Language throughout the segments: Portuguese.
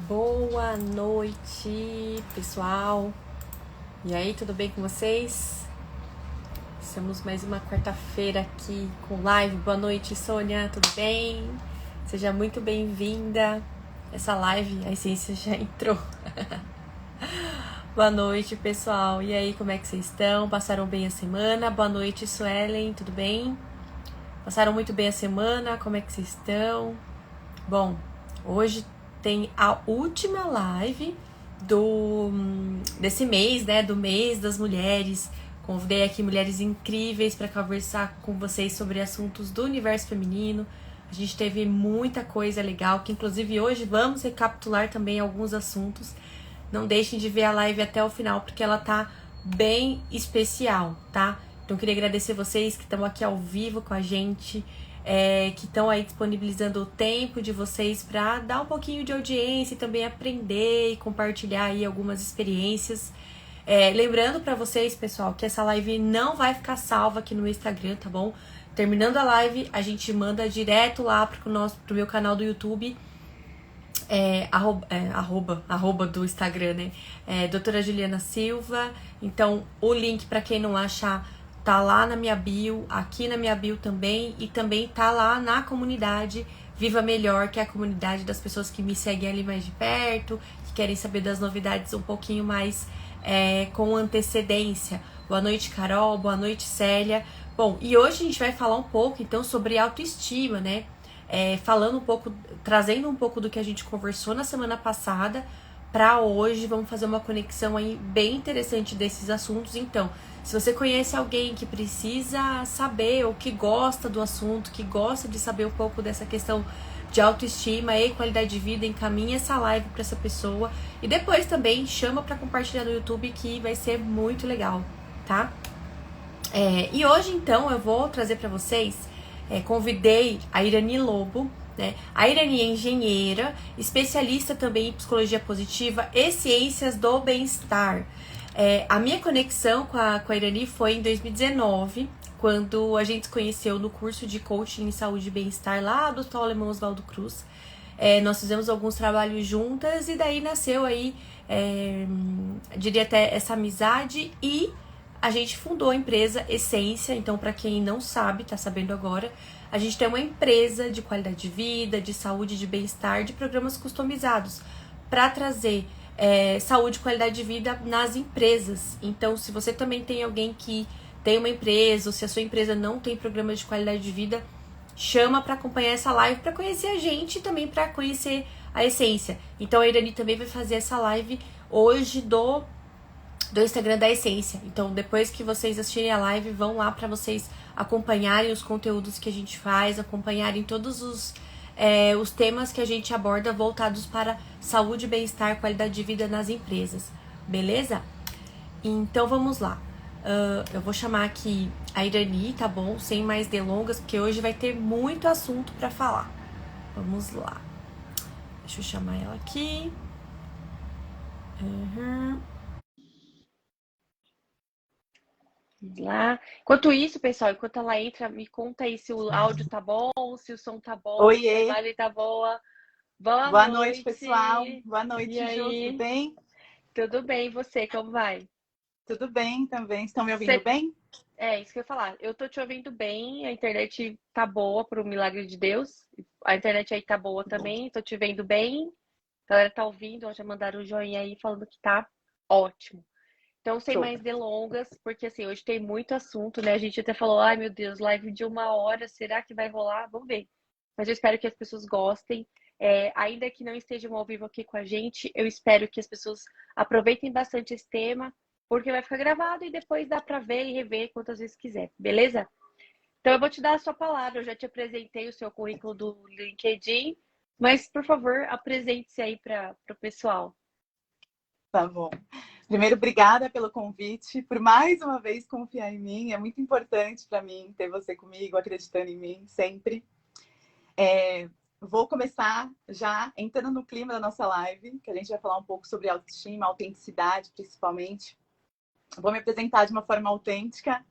Boa noite, pessoal. E aí, tudo bem com vocês? Estamos mais uma quarta-feira aqui com live. Boa noite, Sônia, tudo bem? Seja muito bem-vinda. Essa live, a essência já entrou. Boa noite, pessoal. E aí, como é que vocês estão? Passaram bem a semana? Boa noite, Suelen, tudo bem? Passaram muito bem a semana? Como é que vocês estão? Bom, hoje tem a última live desse mês, né? Do mês das mulheres. Convidei aqui mulheres incríveis para conversar com vocês sobre assuntos do universo feminino. A gente teve muita coisa legal, que inclusive hoje vamos recapitular também alguns assuntos. Não deixem de ver a live até o final, porque ela tá bem especial, tá? Então, queria agradecer vocês que estão aqui ao vivo com a gente, que estão aí disponibilizando o tempo de vocês para dar um pouquinho de audiência e também aprender e compartilhar aí algumas experiências. Lembrando para vocês, pessoal, que essa live não vai ficar salva aqui no meu Instagram, tá bom? Terminando a live, a gente manda direto lá pro meu canal do YouTube, arroba do Instagram, né? Doutora Juliana Silva. Então, o link, para quem não achar, tá lá na minha bio, aqui na minha bio também, e também tá lá na comunidade Viva Melhor, que é a comunidade das pessoas que me seguem ali mais de perto, que querem saber das novidades um pouquinho mais com antecedência. Boa noite, Carol. Boa noite, Célia. Bom, e hoje a gente vai falar um pouco, então, sobre autoestima, né? Falando um pouco, trazendo um pouco do que a gente conversou na semana passada para hoje. Vamos fazer uma conexão aí bem interessante desses assuntos. Então, se você conhece alguém que precisa saber ou que gosta do assunto, que gosta de saber um pouco dessa questão de autoestima e qualidade de vida, encaminha essa live para essa pessoa e depois também chama para compartilhar no YouTube, que vai ser muito legal, tá? E hoje, então, eu vou trazer para vocês, convidei a Irani Lobo, né? A Irani é engenheira, especialista também em psicologia positiva e ciências do bem-estar. A minha conexão com a Irani foi em 2019, quando a gente se conheceu no curso de coaching em saúde e bem-estar lá do Hospital Alemão Oswaldo Cruz. Nós fizemos alguns trabalhos juntas e daí nasceu aí, diria até, essa amizade, e a gente fundou a empresa Essência. Então, para quem não sabe, tá sabendo agora, a gente tem uma empresa de qualidade de vida, de saúde, de bem-estar, de programas customizados para trazer saúde e qualidade de vida nas empresas. Então, se você também tem alguém que tem uma empresa, ou se a sua empresa não tem programa de qualidade de vida, chama para acompanhar essa live, para conhecer a gente e também para conhecer a Essência. Então, a Irani também vai fazer essa live hoje do Instagram da Essência. Então, depois que vocês assistirem a live, vão lá para vocês acompanharem os conteúdos que a gente faz, acompanharem todos os temas que a gente aborda voltados para saúde, bem-estar, qualidade de vida nas empresas. Beleza? Então, vamos lá. Eu vou chamar aqui a Irani, tá bom? Sem mais delongas, porque hoje vai ter muito assunto para falar. Vamos lá. Deixa eu chamar ela aqui. Vamos lá. Enquanto isso, pessoal, enquanto ela entra, me conta aí se o áudio tá bom, se o som tá bom, se a Oiê, imagem tá boa. Boa boa noite, pessoal. noite! Boa E noite, Ju, tudo aí? bem? Tudo bem, e você, como vai? Tudo bem também. Estão me ouvindo Você... bem? Isso que eu ia falar. Eu tô te ouvindo bem, a internet tá boa, por um milagre de Deus. A internet aí tá boa Bom, também, tô te vendo bem. A galera tá ouvindo, já mandaram um joinha aí falando que tá ótimo. Então, sem show. mais delongas, porque assim, hoje tem muito assunto, né? A gente até falou, ai meu Deus, live de 1 hora, será que vai rolar? Vamos ver. Mas eu espero que as pessoas gostem. Ainda que não estejam ao vivo aqui com a gente, eu espero que as pessoas aproveitem bastante esse tema, porque vai ficar gravado e depois dá para ver e rever quantas vezes quiser, beleza? Então, eu vou te dar a sua palavra. Eu já te apresentei o seu currículo do LinkedIn, mas, por favor, apresente-se aí para o pessoal. Tá bom. Primeiro, obrigada pelo convite, por mais uma vez confiar em mim. É muito importante para mim ter você comigo, acreditando em mim sempre. Vou começar já entrando no clima da nossa live, que a gente vai falar um pouco sobre autoestima, autenticidade, principalmente. Vou me apresentar de uma forma autêntica.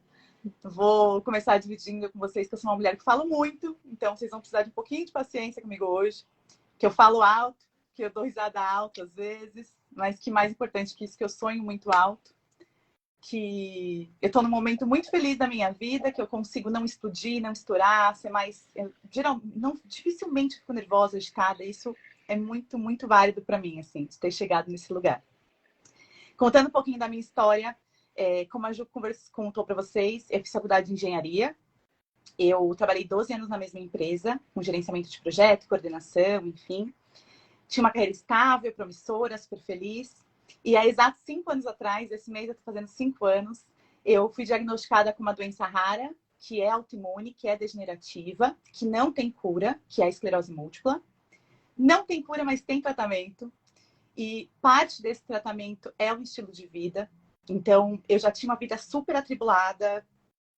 Vou começar dividindo com vocês que eu sou uma mulher que falo muito, então vocês vão precisar de um pouquinho de paciência comigo hoje, que eu falo alto, que eu dou risada alta às vezes, mas que mais importante que isso, que eu sonho muito alto, que eu tô num momento muito feliz da minha vida, que eu consigo não explodir, não estourar, ser mais... dificilmente fico nervosa, agitada, isso é muito, muito válido para mim, assim, de ter chegado nesse lugar. Contando um pouquinho da minha história, como a Ju contou para vocês, eu fiz faculdade de engenharia. Eu trabalhei 12 anos na mesma empresa, com gerenciamento de projeto, coordenação, enfim. Tinha uma carreira estável, promissora, super feliz. E há exatos 5 anos atrás, esse mês eu tô fazendo 5 anos, eu fui diagnosticada com uma doença rara, que é autoimune, que é degenerativa, que não tem cura, que é a esclerose múltipla. Não tem cura, mas tem tratamento. E parte desse tratamento é o estilo de vida. Então, eu já tinha uma vida super atribulada,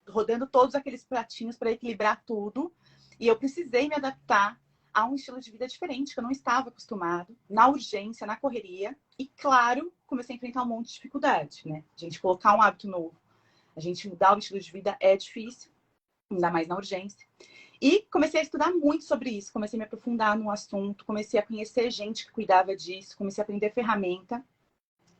rodando todos aqueles pratinhos para equilibrar tudo. E eu precisei me adaptar a um estilo de vida diferente, que eu não estava acostumado, na urgência, na correria. E, claro, comecei a enfrentar um monte de dificuldade, né? A gente colocar um hábito novo, a gente mudar o estilo de vida é difícil, ainda mais na urgência. E comecei a estudar muito sobre isso, comecei a me aprofundar no assunto, comecei a conhecer gente que cuidava disso, comecei a aprender ferramenta.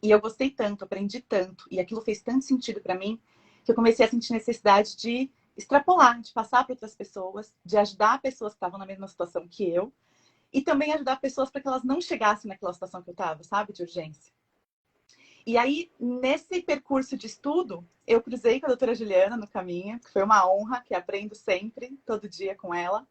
E eu gostei tanto, aprendi tanto, e aquilo fez tanto sentido para mim, que eu comecei a sentir necessidade de extrapolar, de passar para outras pessoas, de ajudar pessoas que estavam na mesma situação que eu, e também ajudar pessoas para que elas não chegassem naquela situação que eu estava, sabe, de urgência. E aí, nesse percurso de estudo, eu cruzei com a doutora Juliana no caminho, que foi uma honra, que aprendo sempre, todo dia com ela.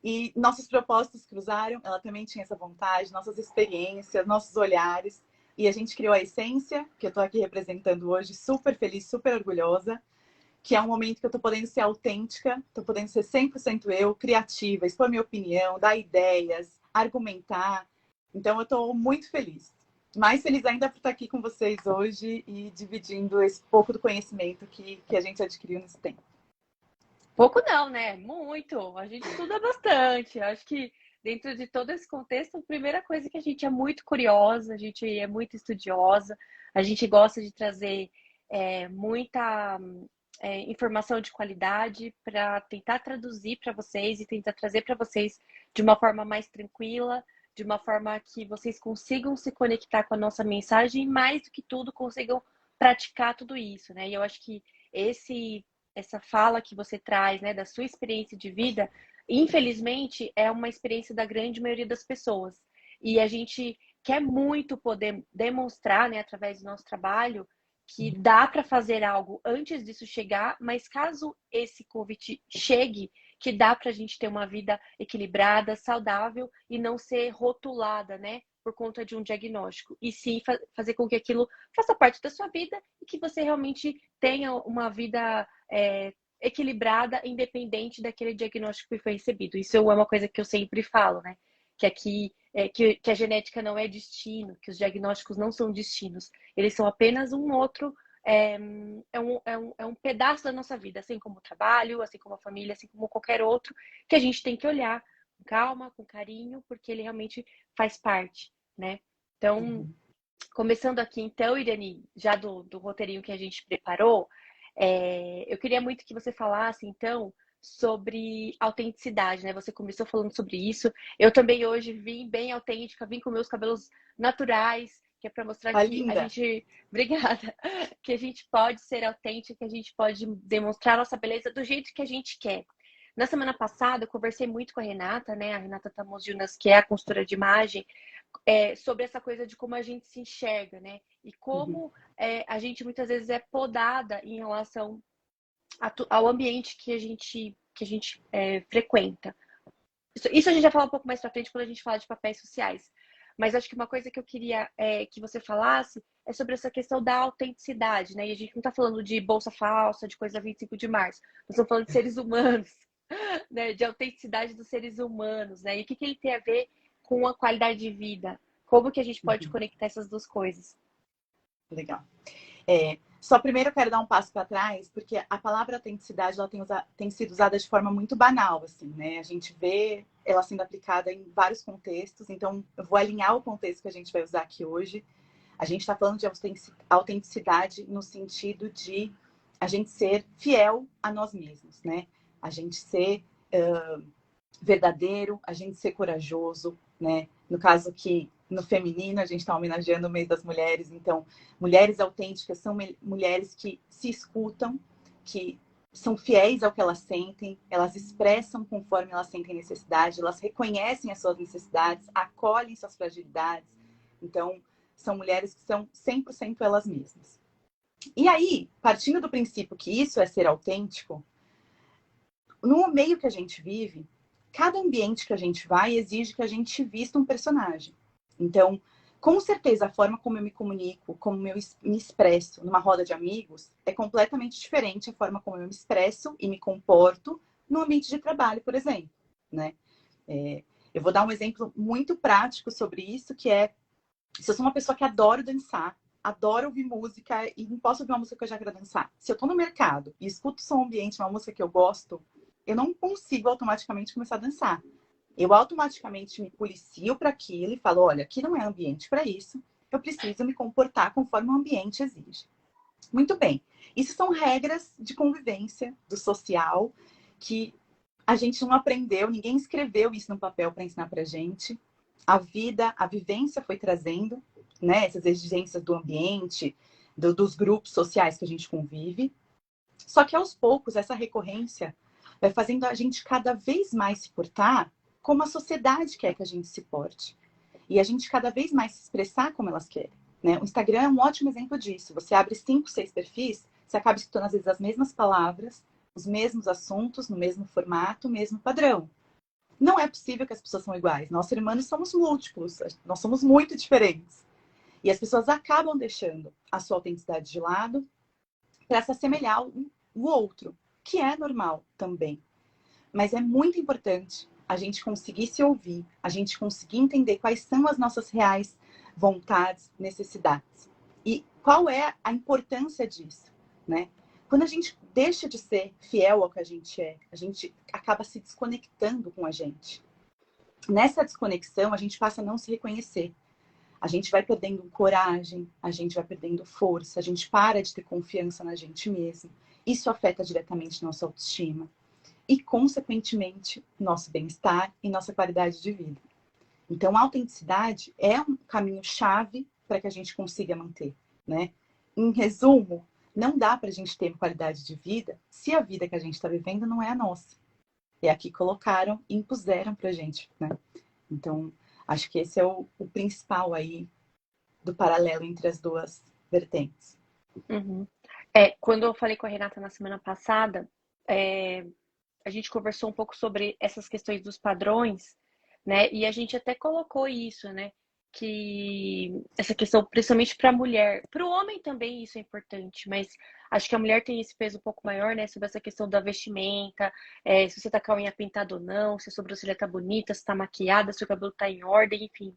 E nossos propósitos cruzaram, ela também tinha essa vontade, nossas experiências, nossos olhares. E a gente criou a Essência, que eu estou aqui representando hoje, super feliz, super orgulhosa, que é um momento que eu estou podendo ser autêntica, estou podendo ser 100% eu, criativa, expor minha opinião, dar ideias, argumentar. Então, eu estou muito feliz. Mais feliz ainda por estar aqui com vocês hoje e dividindo esse pouco do conhecimento que a gente adquiriu nesse tempo. Pouco não, né? Muito. A gente estuda bastante. Eu acho que dentro de todo esse contexto, a primeira coisa é que a gente é muito curiosa, a gente é muito estudiosa, a gente gosta de trazer muita informação de qualidade para tentar traduzir para vocês e tentar trazer para vocês de uma forma mais tranquila, de uma forma que vocês consigam se conectar com a nossa mensagem e, mais do que tudo, consigam praticar tudo isso, né? E eu acho que essa fala que você traz, né, da sua experiência de vida, infelizmente, é uma experiência da grande maioria das pessoas. E a gente quer muito poder demonstrar, né, através do nosso trabalho, que dá para fazer algo antes disso chegar, mas caso esse convite chegue, que dá para a gente ter uma vida equilibrada, saudável e não ser rotulada, né, por conta de um diagnóstico. E sim fazer com que aquilo faça parte da sua vida e que você realmente tenha uma vida equilibrada, independente daquele diagnóstico que foi recebido. Isso é uma coisa que eu sempre falo, né? Que aqui que a genética não é destino, que os diagnósticos não são destinos. Eles são apenas um outro, um pedaço da nossa vida, assim como o trabalho, assim como a família, assim como qualquer outro, que a gente tem que olhar com calma, com carinho, porque ele realmente faz parte, né? Então, começando aqui, então, Irani, já do roteirinho que a gente preparou, eu queria muito que você falasse, então, sobre autenticidade, né? Você começou falando sobre isso. Eu também hoje vim bem autêntica, vim com meus cabelos naturais, que é para mostrar que linda. a gente... Obrigada! Que a gente pode ser autêntica, que a gente pode demonstrar nossa beleza do jeito que a gente quer. Na semana passada, eu conversei muito com a Renata, né? A Renata Tamogiunas, que é a consultora de imagem, sobre essa coisa de como a gente se enxerga, né? E como a gente muitas vezes é podada em relação ao ambiente que a gente frequenta. Isso a gente vai falar um pouco mais pra frente quando a gente fala de papéis sociais. Mas acho que uma coisa que eu queria que você falasse é sobre essa questão da autenticidade, né? E a gente não tá falando de bolsa falsa, de coisa 25 de março. Nós estamos falando de seres humanos, né? De autenticidade dos seres humanos, né? E o que ele tem a ver com a qualidade de vida? Como que a gente pode conectar essas duas coisas? Legal. Só primeiro eu quero dar um passo para trás, porque a palavra autenticidade ela tem sido usada de forma muito banal, assim, né? A gente vê ela sendo aplicada em vários contextos, então eu vou alinhar o contexto que a gente vai usar aqui hoje. A gente está falando de autenticidade no sentido de a gente ser fiel a nós mesmos, né? A gente ser verdadeiro, a gente ser corajoso, né? No caso que no feminino a gente está homenageando o mês das mulheres, então mulheres autênticas são mulheres que se escutam, que são fiéis ao que elas sentem, elas expressam conforme elas sentem necessidade, elas reconhecem as suas necessidades, acolhem suas fragilidades. Então, são mulheres que são 100% elas mesmas. E aí, partindo do princípio que isso é ser autêntico, no meio que a gente vive, cada ambiente que a gente vai exige que a gente vista um personagem. Então, com certeza, a forma como eu me comunico, como eu me expresso numa roda de amigos, é completamente diferente a forma como eu me expresso e me comporto no ambiente de trabalho, por exemplo, né? Eu vou dar um exemplo muito prático sobre isso, que é, se eu sou uma pessoa que adoro dançar, adoro ouvir música e não posso ouvir uma música que eu já quero dançar. Se eu tô no mercado e escuto som ambiente, uma música que eu gosto, eu não consigo automaticamente começar a dançar. Eu automaticamente me policio para aquilo e falo, olha, aqui não é ambiente para isso, eu preciso me comportar conforme o ambiente exige. Muito bem. Isso são regras de convivência, do social, que a gente não aprendeu, ninguém escreveu isso no papel para ensinar para gente. A vida, a vivência foi trazendo, né, essas exigências do ambiente, dos grupos sociais que a gente convive. Só que aos poucos, essa recorrência vai fazendo a gente cada vez mais se portar como a sociedade quer que a gente se porte. E a gente cada vez mais se expressar como elas querem. Né? O Instagram é um ótimo exemplo disso. Você abre 5, 6 perfis, você acaba escutando às vezes as mesmas palavras, os mesmos assuntos, no mesmo formato, o mesmo padrão. Não é possível que as pessoas são iguais. Nós, seres humanos, somos múltiplos. Nós somos muito diferentes. E as pessoas acabam deixando a sua autenticidade de lado para se assemelhar ao outro, que é normal também. Mas é muito importante a gente conseguir se ouvir, a gente conseguir entender quais são as nossas reais vontades, necessidades. E qual é a importância disso, né? Quando a gente deixa de ser fiel ao que a gente acaba se desconectando com a gente. Nessa desconexão, a gente passa a não se reconhecer. A gente vai perdendo coragem, a gente vai perdendo força, a gente para de ter confiança na gente mesmo. Isso afeta diretamente nossa autoestima e, consequentemente, nosso bem-estar e nossa qualidade de vida. Então, a autenticidade é um caminho-chave para que a gente consiga manter, né? Em resumo, não dá para a gente ter qualidade de vida se a vida que a gente está vivendo não é a nossa. É a que colocaram e impuseram para a gente, né? Então, acho que esse é o principal aí do paralelo entre as duas vertentes. Uhum. Quando eu falei com a Renata na semana passada, a gente conversou um pouco sobre essas questões dos padrões, né? E a gente até colocou isso, né? Que essa questão, principalmente para a mulher, para o homem também isso é importante, mas acho que a mulher tem esse peso um pouco maior, né? Sobre essa questão da vestimenta, se você tá com a unha pintada ou não, se a sobrancelha tá bonita, se tá maquiada, se o cabelo tá em ordem, enfim.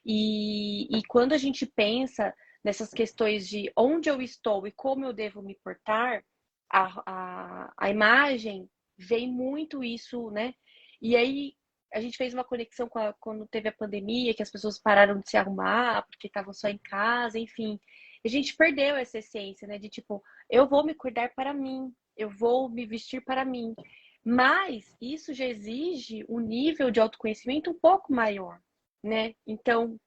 E quando a gente pensa nessas questões de onde eu estou e como eu devo me portar, a imagem vem muito isso, né? E aí a gente fez uma conexão quando teve a pandemia, que as pessoas pararam de se arrumar porque estavam só em casa, enfim. A gente perdeu essa essência, né? De tipo, eu vou me cuidar para mim, eu vou me vestir para mim. Mas isso já exige um nível de autoconhecimento um pouco maior, né? Então,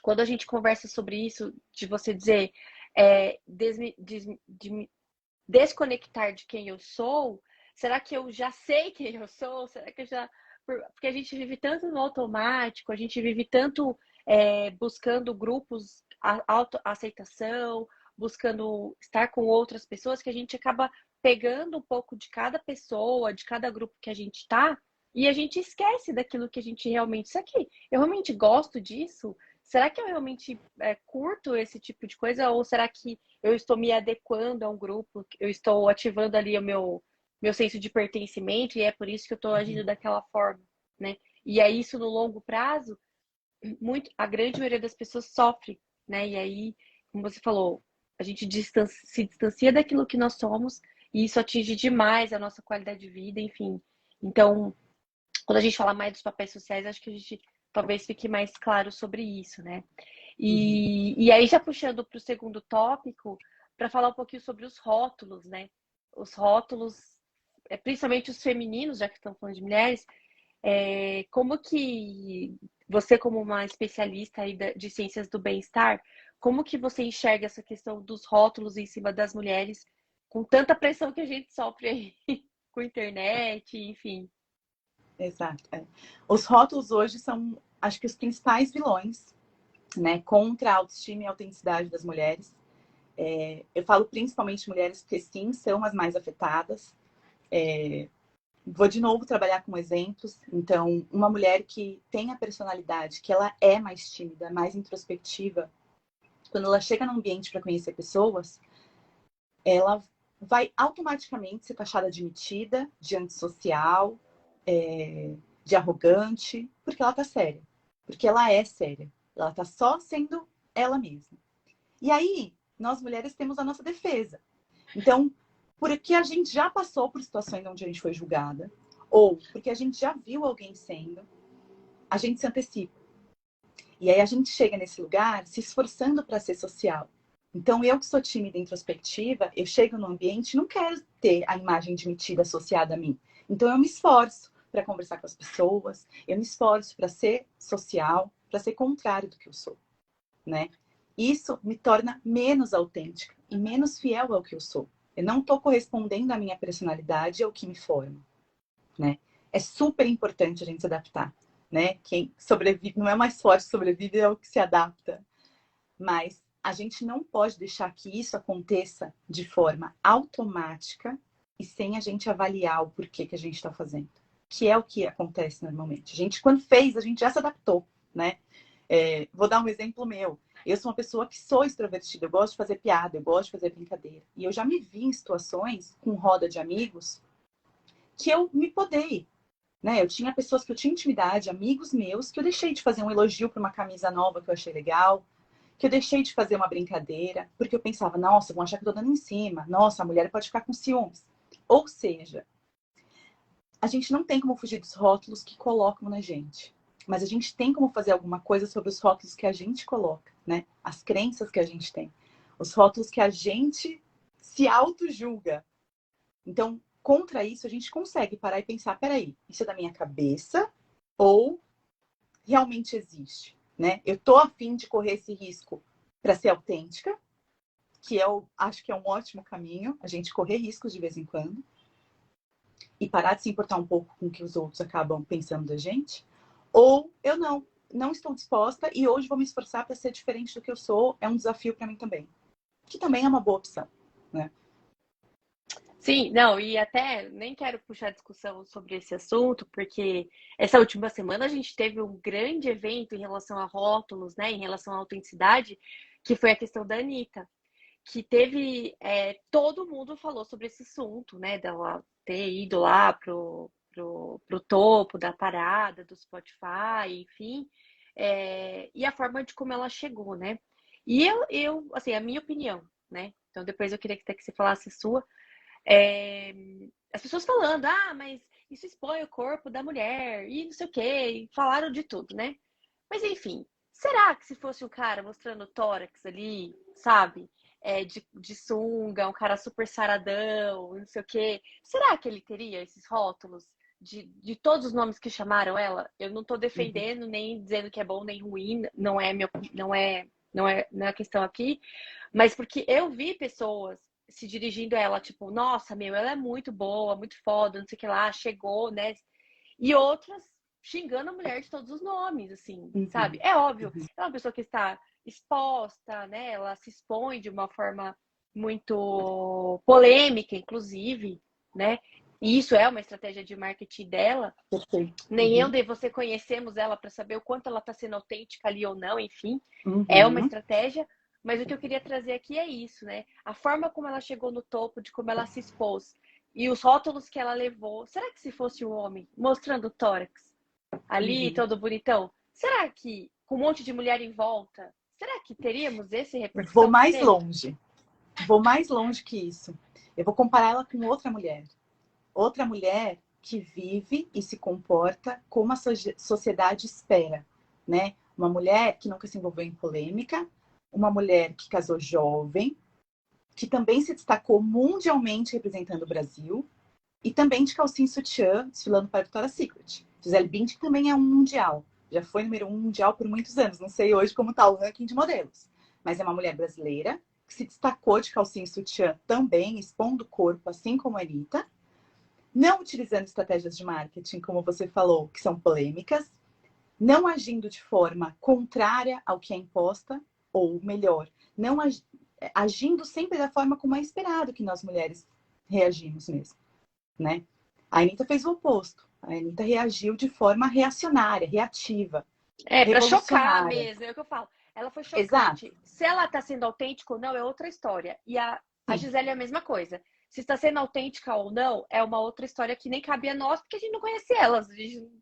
quando a gente conversa sobre isso, de você dizer de me desconectar de quem eu sou, será que eu já sei quem eu sou? Será que eu já. Porque a gente vive tanto no automático, a gente vive tanto buscando grupos, autoaceitação, buscando estar com outras pessoas, que a gente acaba pegando um pouco de cada pessoa, de cada grupo que a gente está, e a gente esquece daquilo que a gente realmente. Será que eu realmente gosto disso? Será que eu realmente curto esse tipo de coisa? Ou será que eu estou me adequando a um grupo, eu estou ativando ali o meu senso de pertencimento e é por isso que eu estou agindo daquela forma, né? E aí isso no longo prazo, a grande maioria das pessoas sofre, né? E aí, como você falou, a gente se distancia daquilo que nós somos e isso atinge demais a nossa qualidade de vida, enfim. Então, quando a gente fala mais dos papéis sociais, acho que a gente talvez fique mais claro sobre isso, né? E aí, já puxando para o segundo tópico, para falar um pouquinho sobre os rótulos, né? Os rótulos, principalmente os femininos, já que estamos falando de mulheres, Como que você, como uma especialista aí de ciências do bem-estar, como que você enxerga essa questão dos rótulos em cima das mulheres, com tanta pressão que a gente sofre aí com internet, enfim? Exato. Os rótulos hoje são, acho que, os principais vilões, né, contra a autoestima e a autenticidade das mulheres. Eu falo principalmente mulheres porque, sim, são as mais afetadas. Vou de novo trabalhar com exemplos. Então, uma mulher que tem a personalidade, que ela é mais tímida, mais introspectiva, quando ela chega no ambiente para conhecer pessoas, ela vai automaticamente ser taxada de metida, de antissocial, de arrogante, porque ela tá séria. Porque ela é séria. Ela tá só sendo ela mesma. E aí, nós mulheres temos a nossa defesa. Então, porque a gente já passou por situações onde a gente foi julgada, ou porque a gente já viu alguém sendo, a gente se antecipa. E aí a gente chega nesse lugar se esforçando para ser social. Então, eu que sou tímida e introspectiva, eu chego no ambiente e não quero ter a imagem de metida associada a mim. Então, eu me esforço para conversar com as pessoas, eu me esforço para ser social, para ser contrário do que eu sou, né? Isso me torna menos autêntica e menos fiel ao que eu sou. Eu não estou correspondendo à minha personalidade e ao que me forma, né? É super importante a gente se adaptar, né? Quem sobrevive, não é mais forte que sobrevive, é o que se adapta. Mas a gente não pode deixar que isso aconteça de forma automática e sem a gente avaliar o porquê que a gente está fazendo. Que é o que acontece normalmente. A gente, quando fez, a gente já se adaptou, né? Vou dar um exemplo meu. Eu sou uma pessoa que sou extrovertida, eu gosto de fazer piada, eu gosto de fazer brincadeira. E eu já me vi em situações com roda de amigos que eu me podei, né? Eu tinha pessoas que eu tinha intimidade, amigos meus, que eu deixei de fazer um elogio para uma camisa nova que eu achei legal, que eu deixei de fazer uma brincadeira, porque eu pensava, nossa, vão achar que eu tô dando em cima, nossa, a mulher pode ficar com ciúmes. Ou seja, a gente não tem como fugir dos rótulos que colocam na gente. Mas a gente tem como fazer alguma coisa sobre os rótulos que a gente coloca, né? As crenças que a gente tem. Os rótulos que a gente se auto-julga. Então, contra isso, a gente consegue parar e pensar, peraí, isso é da minha cabeça ou realmente existe, né? Eu tô a fim de correr esse risco para ser autêntica, que eu acho que é um ótimo caminho, a gente correr riscos de vez em quando e parar de se importar um pouco com o que os outros acabam pensando da gente. Ou eu não estou disposta e hoje vou me esforçar para ser diferente do que eu sou. É um desafio para mim também. Que também é uma boa opção, né? Sim, não, e até nem quero puxar discussão sobre esse assunto, porque essa última semana a gente teve um grande evento em relação a rótulos, né, em relação à autenticidade, que foi a questão da Anitta, que teve, todo mundo falou sobre esse assunto, né, dela ter ido lá pro topo da parada, do Spotify, enfim, e a forma de como ela chegou, né? E assim, a minha opinião, né? Então depois eu queria até que você falasse a sua. É, as pessoas falando, mas isso expõe o corpo da mulher, e não sei o quê, e falaram de tudo, né? Mas enfim, será que se fosse um cara mostrando tórax ali, sabe? De sunga, um cara super saradão, não sei o quê, será que ele teria esses rótulos de todos os nomes que chamaram ela? Eu não tô defendendo, nem dizendo que é bom nem ruim, não é a questão aqui, mas porque eu vi pessoas se dirigindo a ela, tipo, nossa, meu, ela é muito boa, muito foda, não sei o que lá, chegou, né? E outras xingando a mulher de todos os nomes, assim, sabe? É óbvio, é uma pessoa que está exposta, né? Ela se expõe de uma forma muito polêmica, inclusive, né? E isso é uma estratégia de marketing dela. Perfeito. Nem eu nem você conhecemos ela para saber o quanto ela está sendo autêntica ali ou não, enfim. É uma estratégia. Mas o que eu queria trazer aqui é isso, né? A forma como ela chegou no topo, de como ela se expôs e os rótulos que ela levou. Será que se fosse um homem mostrando o tórax ali, todo bonitão, será que com um monte de mulher em volta, será que teríamos esse repercussão? Vou mais longe. Vou mais longe que isso. Eu vou comparar ela com outra mulher. Outra mulher que vive e se comporta como a sociedade espera, né? Uma mulher que nunca se envolveu em polêmica, uma mulher que casou jovem, que também se destacou mundialmente representando o Brasil, e também de calcinha e sutiã, desfilando para a Victoria's Secret. Gisele Bündchen também é um mundial. Já foi número 1 mundial por muitos anos. Não sei hoje como está o ranking de modelos. Mas é uma mulher brasileira que se destacou de calcinha e sutiã também, expondo o corpo, assim como a Anitta. Não utilizando estratégias de marketing, como você falou, que são polêmicas. Não agindo de forma contrária ao que é imposta, ou melhor, não agindo sempre da forma como é esperado que nós mulheres reagimos mesmo, né? A Anitta fez o oposto. A Anitta reagiu de forma reacionária, reativa, Pra chocar revolucionária. mesmo, é o que eu falo. Ela foi Exato. chocante. Se ela tá sendo autêntica ou não, é outra história. E a Gisele é a mesma coisa. Se está sendo autêntica ou não, é uma outra história que nem cabe a nós, porque a gente não conhece elas, né?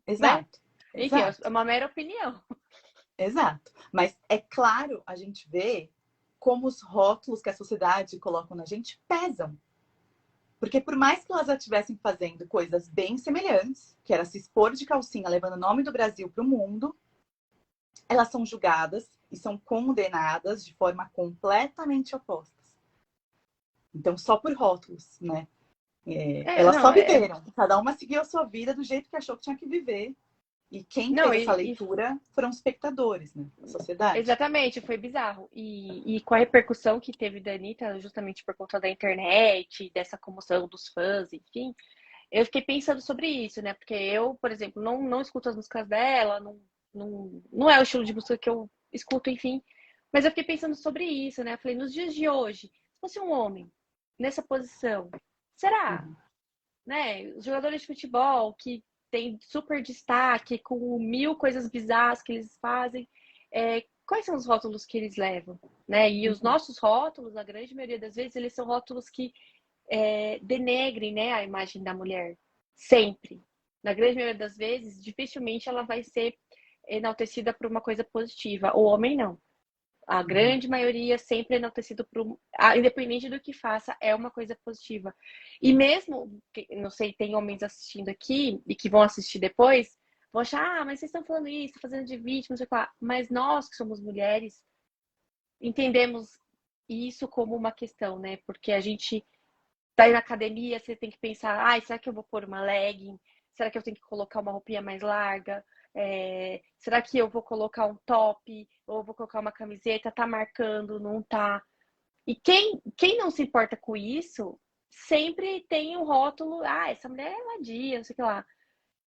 Exato. Enfim, Exato. é uma mera opinião. Exato. Mas é claro, a gente vê como os rótulos que a sociedade coloca na gente pesam. Porque por mais que elas já estivessem fazendo coisas bem semelhantes, que era se expor de calcinha, levando o nome do Brasil para o mundo, elas são julgadas e são condenadas de forma completamente opostas. Então, só por rótulos, né? Elas só viveram. Cada uma seguiu a sua vida do jeito que achou que tinha que viver. E quem fez essa leitura foram os espectadores, né? A sociedade. Exatamente, foi bizarro. E com a repercussão que teve da Anitta, justamente por conta da internet, dessa comoção dos fãs, enfim, eu fiquei pensando sobre isso, né? Porque eu, por exemplo, não escuto as músicas dela, não é o estilo de música que eu escuto, enfim. Mas eu fiquei pensando sobre isso, né? Eu falei, nos dias de hoje, se fosse um homem nessa posição, será? Né? Os jogadores de futebol que tem super destaque, com 1000 coisas bizarras que eles fazem. Quais são os rótulos que eles levam? Né? E os nossos rótulos, a grande maioria das vezes, eles são rótulos que denegrem, né, a imagem da mulher. Sempre. Na grande maioria das vezes, dificilmente ela vai ser enaltecida por uma coisa positiva. O homem não. A grande maioria sempre é enaltecido por independente do que faça, é uma coisa positiva. E mesmo, não sei, tem homens assistindo aqui e que vão assistir depois, vão achar, mas vocês estão falando isso, fazendo de vítima, não sei o que lá. Mas nós que somos mulheres, entendemos isso como uma questão, né? Porque a gente tá aí na academia, você tem que pensar, será que eu vou pôr uma legging? Será que eu tenho que colocar uma roupinha mais larga? Será que eu vou colocar um top? Ou vou colocar uma camiseta? Tá marcando, não tá? E quem não se importa com isso, sempre tem um rótulo, essa mulher é vadia, não sei o que lá.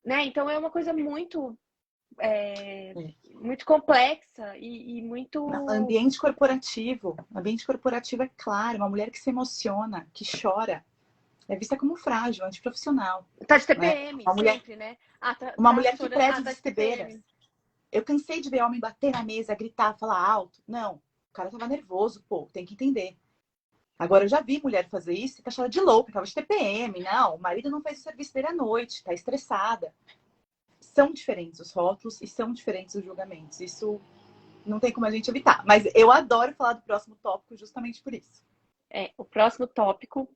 Né? Então é uma coisa muito muito complexa e muito... Ambiente corporativo. Ambiente corporativo é claro, uma mulher que se emociona, que chora, é vista como frágil, antiprofissional. Tá de TPM, uma sempre, né? Uma mulher que preza as estebeiras. Eu cansei de ver homem bater na mesa, gritar, falar alto. Não, o cara tava nervoso, pô, tem que entender. Agora, eu já vi mulher fazer isso e tá achando de louca, tava de TPM. Não, o marido não fez o serviço dele à noite, tá estressada. São diferentes os rótulos e são diferentes os julgamentos. Isso não tem como a gente evitar. Mas eu adoro falar do próximo tópico justamente por isso. O próximo tópico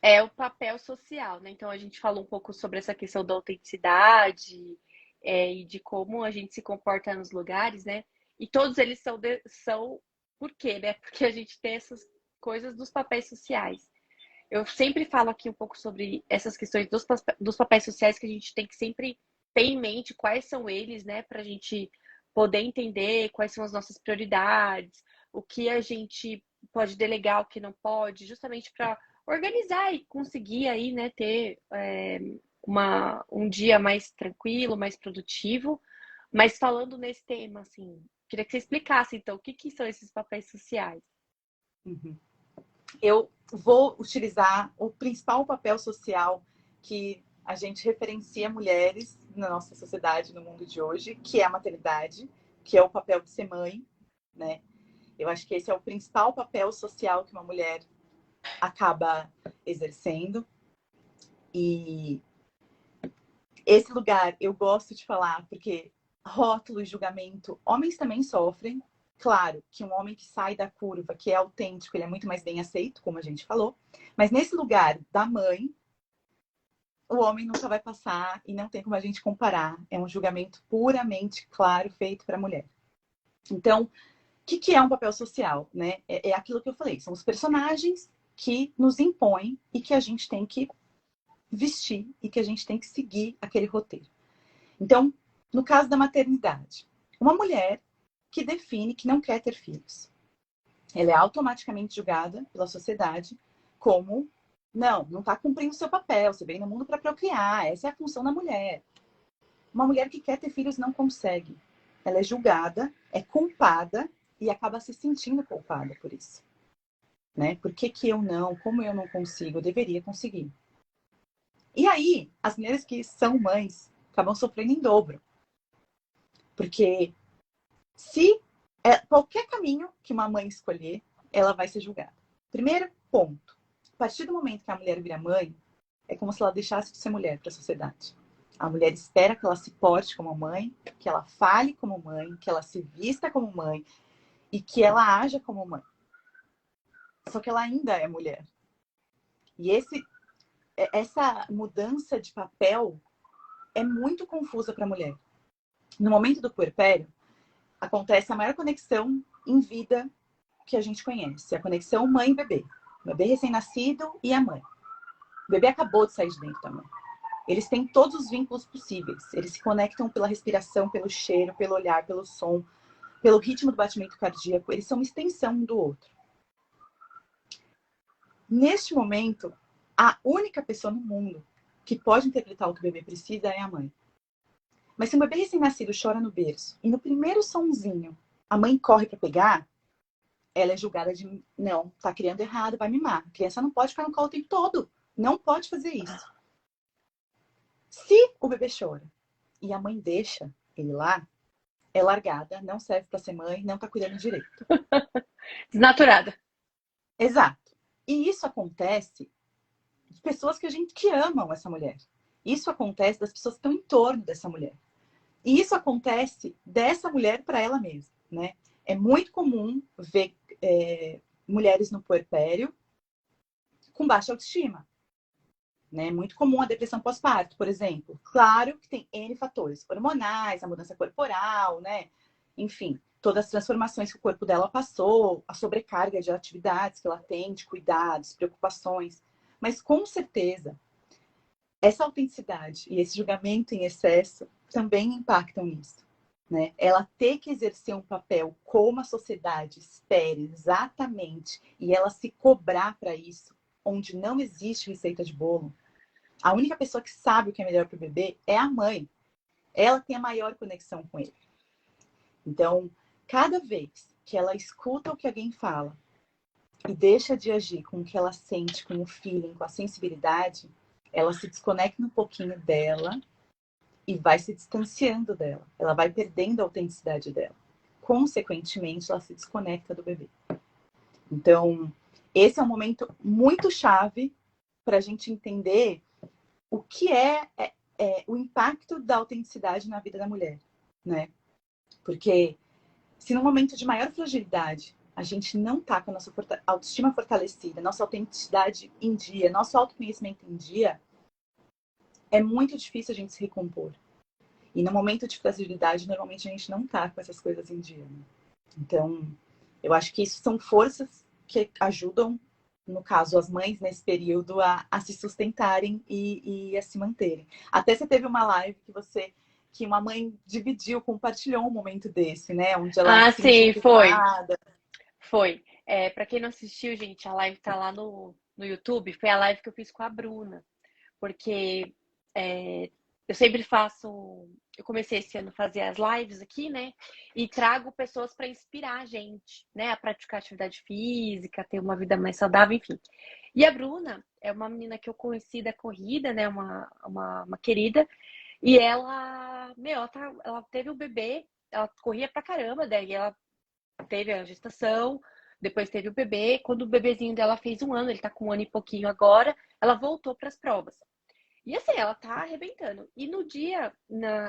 é o papel social, né? Então, a gente falou um pouco sobre essa questão da autenticidade e de como a gente se comporta nos lugares, né? E todos eles são por quê, né? Porque a gente tem essas coisas dos papéis sociais. Eu sempre falo aqui um pouco sobre essas questões dos papéis sociais que a gente tem que sempre ter em mente quais são eles, né? Para a gente poder entender quais são as nossas prioridades, o que a gente pode delegar, o que não pode, justamente para organizar e conseguir aí, né, ter um dia mais tranquilo, mais produtivo. Mas falando nesse tema, assim, queria que você explicasse, então, o que são esses papéis sociais? Eu vou utilizar o principal papel social que a gente referencia mulheres na nossa sociedade, no mundo de hoje, que é a maternidade, que é o papel de ser mãe, né? Eu acho que esse é o principal papel social que uma mulher acaba exercendo. E esse lugar eu gosto de falar, porque rótulo e julgamento, homens também sofrem. Claro que um homem que sai da curva, que é autêntico, ele é muito mais bem aceito, como a gente falou. Mas nesse lugar da mãe, o homem nunca vai passar e não tem como a gente comparar. É um julgamento puramente claro feito para a mulher. Então, o que é um papel social, né? É aquilo que eu falei. São os personagens que nos impõem e que a gente tem que vestir e que a gente tem que seguir aquele roteiro. Então, no caso da maternidade, uma mulher que define que não quer ter filhos, ela é automaticamente julgada pela sociedade como não está cumprindo o seu papel, você veio no mundo para procriar, essa é a função da mulher. Uma mulher que quer ter filhos não consegue. Ela é julgada, é culpada e acaba se sentindo culpada por isso. Né? Por que eu não? Como eu não consigo? Eu deveria conseguir. E aí, as mulheres que são mães acabam sofrendo em dobro. Porque se qualquer caminho que uma mãe escolher, ela vai ser julgada. Primeiro ponto. A partir do momento que a mulher vira mãe, é como se ela deixasse de ser mulher para a sociedade. A mulher espera que ela se porte como mãe, que ela fale como mãe, que ela se vista como mãe e que ela haja como mãe. Só que ela ainda é mulher. E essa mudança de papel é muito confusa para a mulher. No momento do puerpério, acontece a maior conexão em vida que a gente conhece. A conexão mãe e bebê. O bebê recém-nascido e a mãe. O bebê acabou de sair de dentro da mãe. Eles têm todos os vínculos possíveis. Eles se conectam pela respiração, pelo cheiro, pelo olhar, pelo som, pelo ritmo do batimento cardíaco. Eles são uma extensão um do outro. Neste momento, a única pessoa no mundo que pode interpretar o que o bebê precisa é a mãe. Mas se um bebê recém-nascido chora no berço e no primeiro sonzinho a mãe corre para pegar, ela é julgada de não, tá criando errado, vai mimar. A criança não pode ficar no colo o tempo todo. Não pode fazer isso. Se o bebê chora e a mãe deixa ele lá, é largada, não serve para ser mãe, não tá cuidando direito. Desnaturada. Exato. E isso acontece de pessoas que amam essa mulher. Isso acontece das pessoas que estão em torno dessa mulher. E isso acontece dessa mulher para ela mesma, né? É muito comum ver mulheres no puerpério com baixa autoestima. Né? É muito comum a depressão pós-parto, por exemplo. Claro que tem N fatores hormonais, a mudança corporal, né? Enfim, todas as transformações que o corpo dela passou, a sobrecarga de atividades que ela tem, de cuidados, preocupações. Mas com certeza, essa autenticidade e esse julgamento em excesso também impactam nisso. Né? Ela ter que exercer um papel como a sociedade espera exatamente e ela se cobrar para isso, onde não existe receita de bolo. A única pessoa que sabe o que é melhor para o bebê é a mãe. Ela tem a maior conexão com ele. Então, cada vez que ela escuta o que alguém fala e deixa de agir com o que ela sente, com o feeling, com a sensibilidade, ela se desconecta um pouquinho dela e vai se distanciando dela. Ela vai perdendo a autenticidade dela. Consequentemente, ela se desconecta do bebê. Então, esse é um momento muito chave para a gente entender o que é o impacto da autenticidade na vida da mulher, né? Porque se no momento de maior fragilidade a gente não tá com a nossa autoestima fortalecida, nossa autenticidade em dia, nosso autoconhecimento em dia, é muito difícil a gente se recompor. E no momento de fragilidade, normalmente a gente não tá com essas coisas em dia. Né? Então, eu acho que isso são forças que ajudam, no caso, as mães nesse período a se sustentarem e a se manterem. Até você teve uma live que uma mãe compartilhou um momento desse, né? Onde ela se sim, sentiu foi. culpada. Foi. Para quem não assistiu, gente, a live tá lá no YouTube. Foi a live que eu fiz com a Bruna. Porque eu sempre faço... Eu comecei esse ano a fazer as lives aqui, né? E trago pessoas para inspirar a gente, né? A praticar atividade física, ter uma vida mais saudável, enfim. E a Bruna é uma menina que eu conheci da corrida, né? Uma querida. E ela, ela teve o bebê, ela corria pra caramba, daí ela teve a gestação, depois teve o bebê. Quando o bebezinho dela fez 1 ano, ele tá com 1 ano e pouquinho agora, ela voltou para as provas. E assim, ela tá arrebentando. E no dia,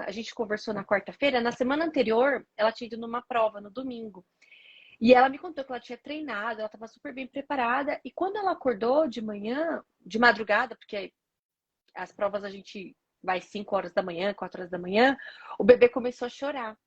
a gente conversou na quarta-feira, na semana anterior, ela tinha ido numa prova, no domingo. E ela me contou que ela tinha treinado, ela tava super bem preparada. E quando ela acordou de manhã, de madrugada, porque as provas a gente vai 5 horas da manhã, 4 horas da manhã, o bebê começou a chorar.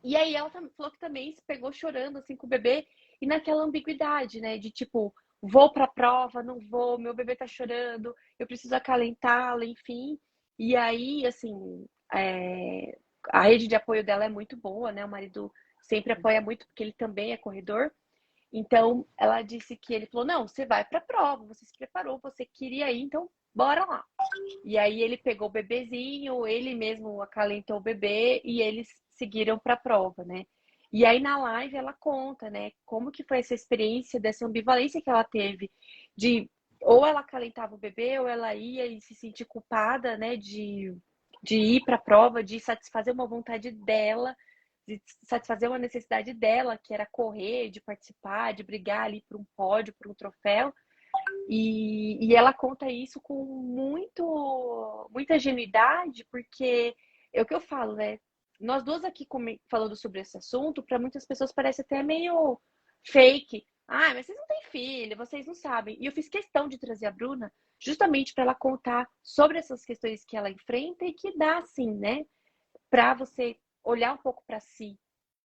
E aí ela falou que também se pegou chorando assim com o bebê e naquela ambiguidade, né? De tipo, vou pra prova, não vou, meu bebê tá chorando, eu preciso acalentá-la, enfim. E aí, assim, a rede de apoio dela é muito boa, né? O marido sempre apoia muito, porque ele também é corredor. Então, ela disse que ele falou, não, você vai para a prova, você se preparou, você queria ir, então bora lá. E aí ele pegou o bebezinho, ele mesmo acalentou o bebê e eles seguiram para a prova, né? E aí na live ela conta, né, como que foi essa experiência, dessa ambivalência que ela teve de ou ela acalentava o bebê ou ela ia e se sentir culpada, né, de ir para a prova, de satisfazer uma vontade dela, de satisfazer uma necessidade dela, que era correr, de participar, de brigar ali por um pódio, por um troféu. E ela conta isso com muita genuidade, porque é o que eu falo, né? Nós duas aqui falando sobre esse assunto, para muitas pessoas parece até meio fake. Ah, mas vocês não têm filha, vocês não sabem. E eu fiz questão de trazer a Bruna justamente para ela contar sobre essas questões que ela enfrenta e que dá, assim, né? Para você olhar um pouco para si.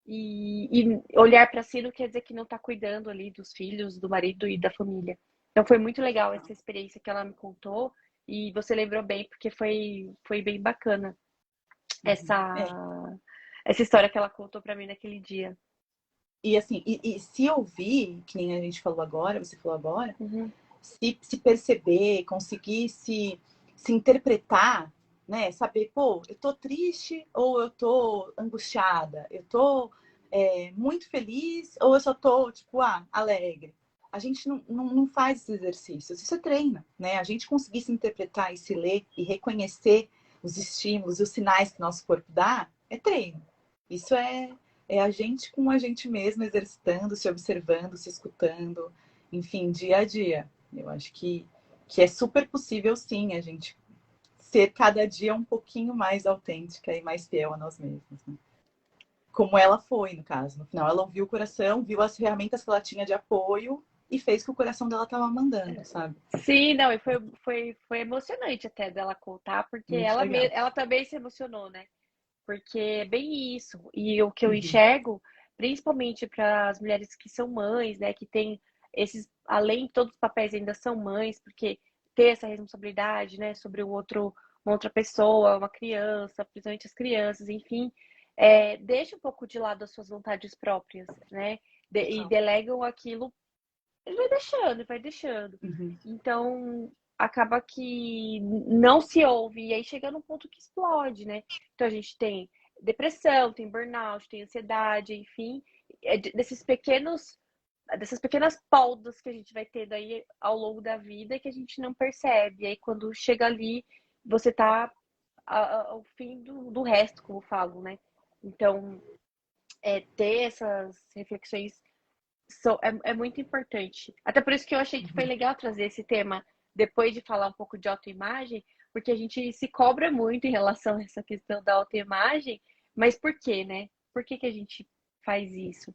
E olhar para si não quer dizer que não está cuidando ali dos filhos, do marido e da família. Então foi muito legal essa experiência que ela me contou. E você lembrou bem, porque foi bem bacana essa, essa história que ela contou para mim naquele dia. E assim, e se ouvir, que nem a gente falou agora, você falou agora, Uhum. se perceber, conseguir se interpretar, né? Saber, pô, eu tô triste ou eu tô angustiada? Eu tô muito feliz ou eu só tô, tipo, alegre? A gente não faz esses exercícios, isso é treino, né? A gente conseguir se interpretar e se ler e reconhecer os estímulos e os sinais que nosso corpo dá, é treino. Isso é a gente com a gente mesmo, exercitando, se observando, se escutando, enfim, dia a dia. Eu acho que é super possível, sim, a gente ser cada dia um pouquinho mais autêntica e mais fiel a nós mesmos, né? Como ela foi, no caso. No final, ela ouviu o coração, viu as ferramentas que ela tinha de apoio e fez o que o coração dela estava mandando, sabe? Sim, não, e foi emocionante até dela contar, porque Muito legal. ela também se emocionou, né? Porque é bem isso. E o que eu Uhum. enxergo, principalmente para as mulheres que são mães, né, que têm esses, além de todos os papéis, ainda são mães, porque ter essa responsabilidade, né, sobre uma outra pessoa, uma criança, principalmente as crianças, enfim, deixa um pouco de lado as suas vontades próprias, né, e delegam aquilo, ele vai deixando, e vai deixando. Uhum. Então, acaba que não se ouve, e aí chega num ponto que explode, né? Então, a gente tem depressão, tem burnout, tem ansiedade, enfim, dessas pequenas pautas que a gente vai tendo aí ao longo da vida que a gente não percebe. E aí, quando chega ali, você tá ao fim do resto, como falam, né? Então, ter essas reflexões é muito importante. Até por isso que eu achei que foi legal trazer esse tema depois de falar um pouco de autoimagem, porque a gente se cobra muito em relação a essa questão da autoimagem, mas por quê, né? Por que a gente faz isso?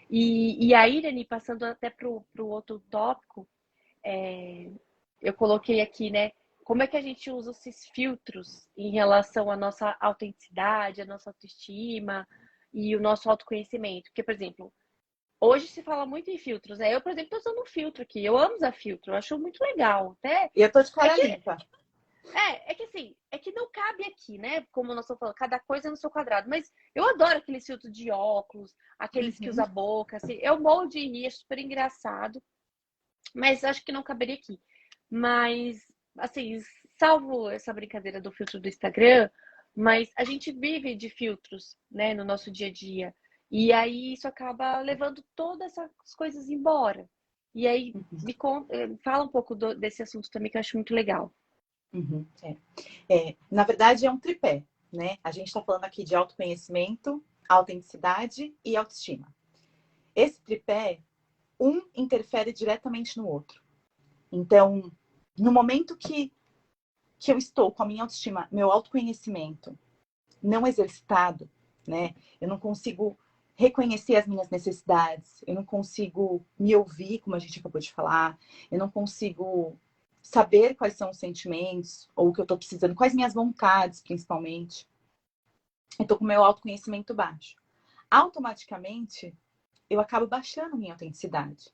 E aí, Irene, passando até para o outro tópico, eu coloquei aqui, né? Como é que a gente usa esses filtros em relação à nossa autenticidade, à nossa autoestima e o nosso autoconhecimento? Porque, por exemplo, hoje se fala muito em filtros, né? Eu, por exemplo, tô usando um filtro aqui. Eu amo usar filtro, eu acho muito legal. Até E eu tô de cara limpa. é que assim, é que não cabe aqui, né? Como nós estamos falando, cada coisa é no seu quadrado. Mas eu adoro aqueles filtros de óculos, aqueles que usam a boca, assim. Eu morro de rir, é super engraçado. Mas acho que não caberia aqui. Mas, assim, salvo essa brincadeira do filtro do Instagram, mas a gente vive de filtros, né, no nosso dia a dia. E aí isso acaba levando todas essas coisas embora. E aí fala um pouco desse assunto também que eu acho muito legal. Uhum. Na verdade, é um tripé, né? A gente está falando aqui de autoconhecimento, autenticidade e autoestima. Esse tripé, um interfere diretamente no outro. Então, no momento que eu estou com a minha autoestima, meu autoconhecimento não exercitado, né? Eu não consigo reconhecer as minhas necessidades, eu não consigo me ouvir, como a gente acabou de falar, eu não consigo saber quais são os sentimentos ou o que eu estou precisando, quais minhas vontades, principalmente. Eu estou com o meu autoconhecimento baixo. Automaticamente, eu acabo baixando minha autenticidade.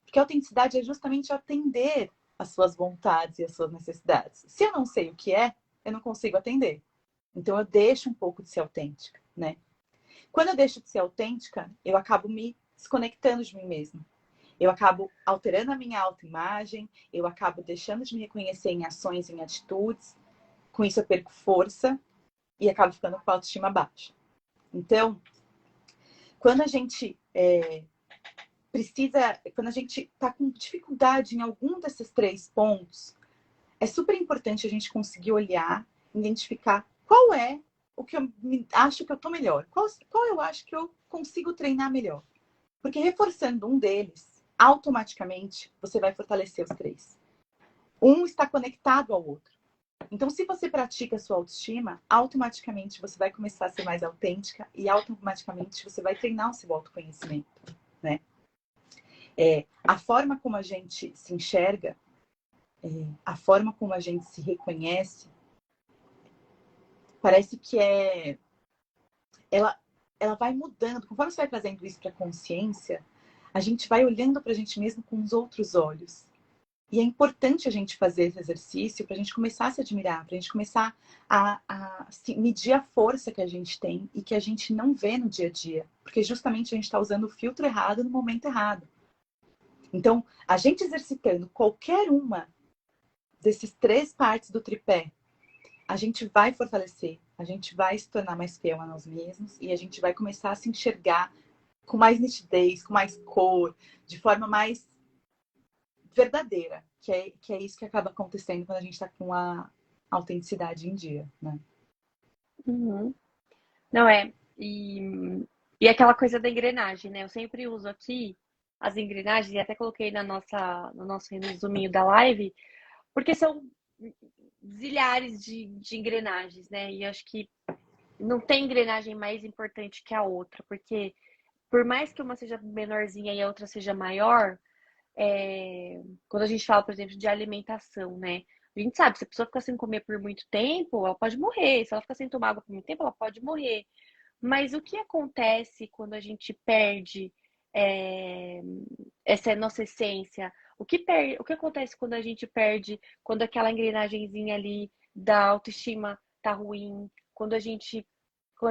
Porque a autenticidade é justamente atender às suas vontades e às suas necessidades. Se eu não sei o que é, eu não consigo atender. Então, eu deixo um pouco de ser autêntica, né? Quando eu deixo de ser autêntica, eu acabo me desconectando de mim mesma. Eu acabo alterando a minha autoimagem, eu acabo deixando de me reconhecer em ações, em atitudes. Com isso, eu perco força e acabo ficando com a autoestima baixa. Então, quando a gente quando a gente está com dificuldade em algum desses 3 pontos, é super importante a gente conseguir olhar, identificar qual é o que eu acho que eu tô melhor, qual eu acho que eu consigo treinar melhor. Porque reforçando um deles, automaticamente você vai fortalecer os 3. Um está conectado ao outro. Então, se você pratica a sua autoestima, automaticamente você vai começar a ser mais autêntica e automaticamente você vai treinar o seu autoconhecimento, né? A forma como a gente se enxerga, a forma como a gente se reconhece, parece que ela vai mudando. Conforme você vai trazendo isso para a consciência, a gente vai olhando para a gente mesmo com os outros olhos. E é importante a gente fazer esse exercício para a gente começar a se admirar, para a gente começar a medir a força que a gente tem e que a gente não vê no dia a dia. Porque justamente a gente está usando o filtro errado no momento errado. Então, a gente exercitando qualquer uma desses 3 partes do tripé, a gente vai fortalecer, a gente vai se tornar mais fiel a nós mesmos e a gente vai começar a se enxergar com mais nitidez, com mais cor, de forma mais verdadeira, que é isso que acaba acontecendo quando a gente está com a autenticidade em dia, né? Uhum. Não é. E aquela coisa da engrenagem, né? Eu sempre uso aqui as engrenagens, e até coloquei no nosso resuminho da live, porque são zilhares de engrenagens, né? E acho que não tem engrenagem mais importante que a outra, porque por mais que uma seja menorzinha e a outra seja maior, quando a gente fala, por exemplo, de alimentação, né? A gente sabe, se a pessoa ficar sem comer por muito tempo, ela pode morrer. Se ela ficar sem tomar água por muito tempo, ela pode morrer. Mas o que acontece quando a gente perde é, essa nossa essência? O que acontece quando a gente perde, quando aquela engrenagenzinha ali da autoestima tá ruim, quando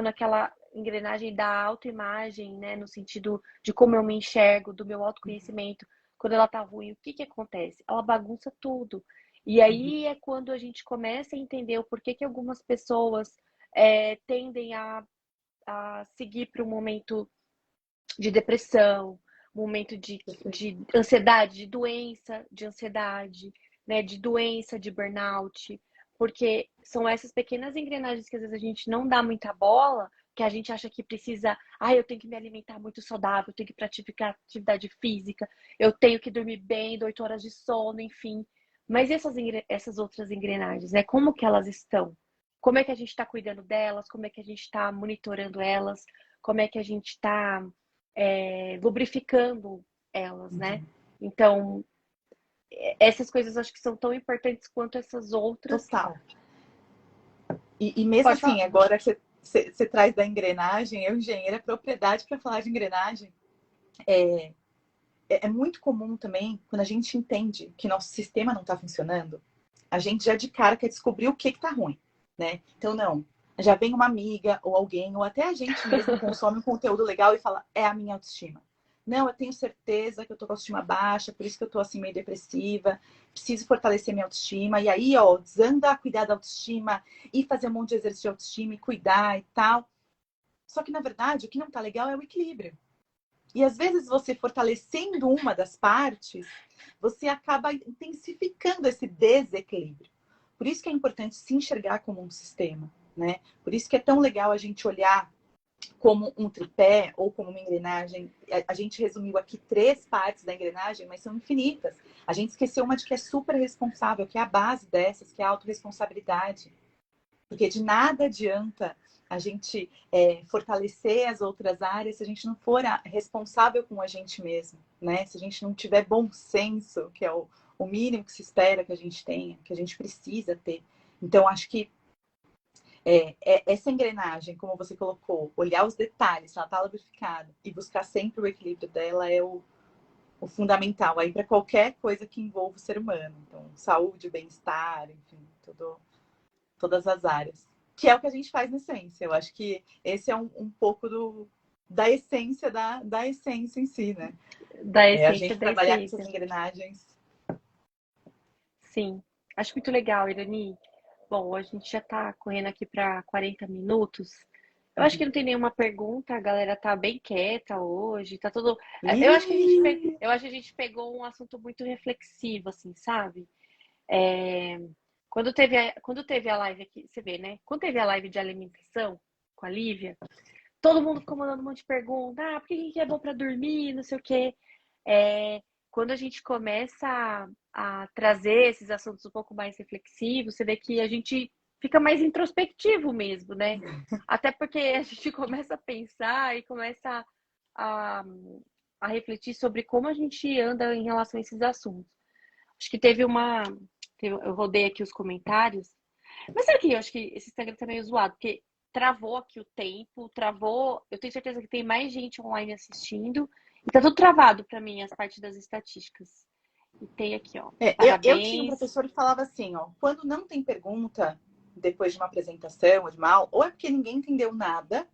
aquela engrenagem da autoimagem, né, no sentido de como eu me enxergo, do meu autoconhecimento, quando ela tá ruim, o que que acontece? Ela bagunça tudo. E aí é quando a gente começa a entender o porquê que algumas pessoas tendem a seguir para um momento de depressão, um momento de ansiedade, de doença de ansiedade, né, de doença de burnout, porque são essas pequenas engrenagens que às vezes a gente não dá muita bola, que a gente acha que precisa, eu tenho que me alimentar muito saudável, eu tenho que praticar atividade física, eu tenho que dormir bem, 8 horas de sono, enfim. Mas essas outras engrenagens, né? Como que elas estão? Como é que a gente está cuidando delas? Como é que a gente está monitorando elas? Como é que a gente está lubrificando elas, né? Então, essas coisas acho que são tão importantes quanto essas outras. Total. E mesmo Pode assim, falar. agora que você traz da engrenagem, eu, engenheira, propriedade para falar de engrenagem, é muito comum também, quando a gente entende que nosso sistema não está funcionando, a gente já de cara quer descobrir o que está ruim, né? Então, não. Já vem uma amiga ou alguém, ou até a gente mesmo consome um conteúdo legal e fala, é a minha autoestima. Não, eu tenho certeza que eu tô com a autoestima baixa, por isso que eu tô assim meio depressiva, preciso fortalecer minha autoestima. E aí, ó, desanda a cuidar da autoestima e fazer um monte de exercício de autoestima e cuidar e tal. Só que, na verdade, o que não tá legal é o equilíbrio. E às vezes você fortalecendo uma das partes, você acaba intensificando esse desequilíbrio. Por isso que é importante se enxergar como um sistema, né? Por isso que é tão legal a gente olhar como um tripé ou como uma engrenagem. A gente resumiu aqui 3 partes da engrenagem, mas são infinitas. A gente esqueceu uma de que é super responsável, que é a base dessas, que é a autorresponsabilidade. Porque de nada adianta a gente fortalecer as outras áreas se a gente não for responsável com a gente mesmo, né? Se a gente não tiver bom senso, que é o mínimo que se espera que a gente tenha, que a gente precisa ter. Então, acho que essa engrenagem, como você colocou, olhar os detalhes, se ela está lubrificada e buscar sempre o equilíbrio dela é o fundamental aí para qualquer coisa que envolva o ser humano. Então, saúde, bem-estar, enfim, todas as áreas. que é o que a gente faz na essência. Eu acho que esse é um pouco da essência da essência em si, né? Da A essência gente da trabalhar com essência. essas engrenagens. Sim, acho muito legal, Irani. Bom, a gente já tá correndo aqui para 40 minutos. Eu acho que não tem nenhuma pergunta, a galera tá bem quieta hoje, tá tudo. Eu acho que eu acho que a gente pegou um assunto muito reflexivo, assim, sabe? É, quando teve a live aqui, você vê, né? Quando teve a live de alimentação com a Lívia, todo mundo ficou mandando um monte de pergunta. Ah, por que é bom para dormir? Não sei o quê. É, quando a gente começa a trazer esses assuntos um pouco mais reflexivos, você vê que a gente fica mais introspectivo mesmo, né? Até porque a gente começa a pensar e começa a, a refletir sobre como a gente anda em relação a esses assuntos. Acho que eu rodei aqui os comentários. Mas sabe que eu acho que esse Instagram tá meio zoado, porque travou aqui o tempo, travou. Eu tenho certeza que tem mais gente online assistindo. E tá tudo travado pra mim, as partes das estatísticas. E tem aqui, ó. Eu tinha um Parabéns. professor que falava assim, ó, quando não tem pergunta depois de uma apresentação ou de uma aula, ou é porque ninguém entendeu nada,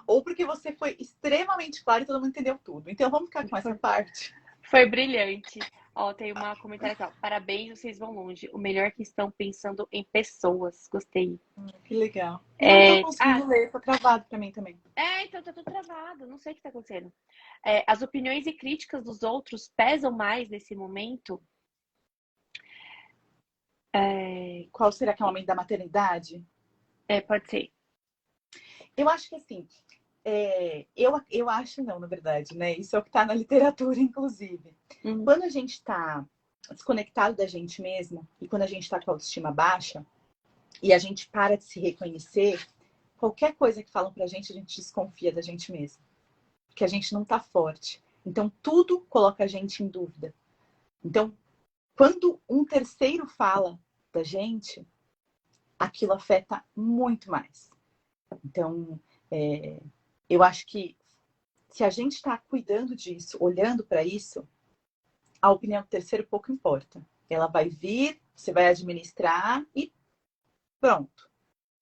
ou porque você foi extremamente claro e todo mundo entendeu tudo. Então vamos ficar com essa parte. Foi brilhante. Ó, tem uma comentário aqui, ó. Parabéns, vocês vão longe. O melhor é que estão pensando em pessoas. Gostei. Que legal. Não tô conseguindo Ah, ler, tá travado pra mim também. então tá tudo travado. Não sei o que tá acontecendo. As opiniões e críticas dos outros pesam mais nesse momento? Qual será que é o momento da maternidade? Pode ser. Eu acho que assim, eu acho não, na verdade, né? Isso é o que está na literatura, inclusive. Quando a gente está desconectado da gente mesmo e quando a gente está com a autoestima baixa e a gente para de se reconhecer, qualquer coisa que falam pra gente, a gente desconfia da gente mesmo. Que a gente não tá forte. Então, tudo coloca a gente em dúvida. Então, quando um terceiro fala da gente, aquilo afeta muito mais. Então, eu acho que se a gente está cuidando disso, olhando para isso, a opinião do terceiro pouco importa. Ela vai vir, você vai administrar e pronto.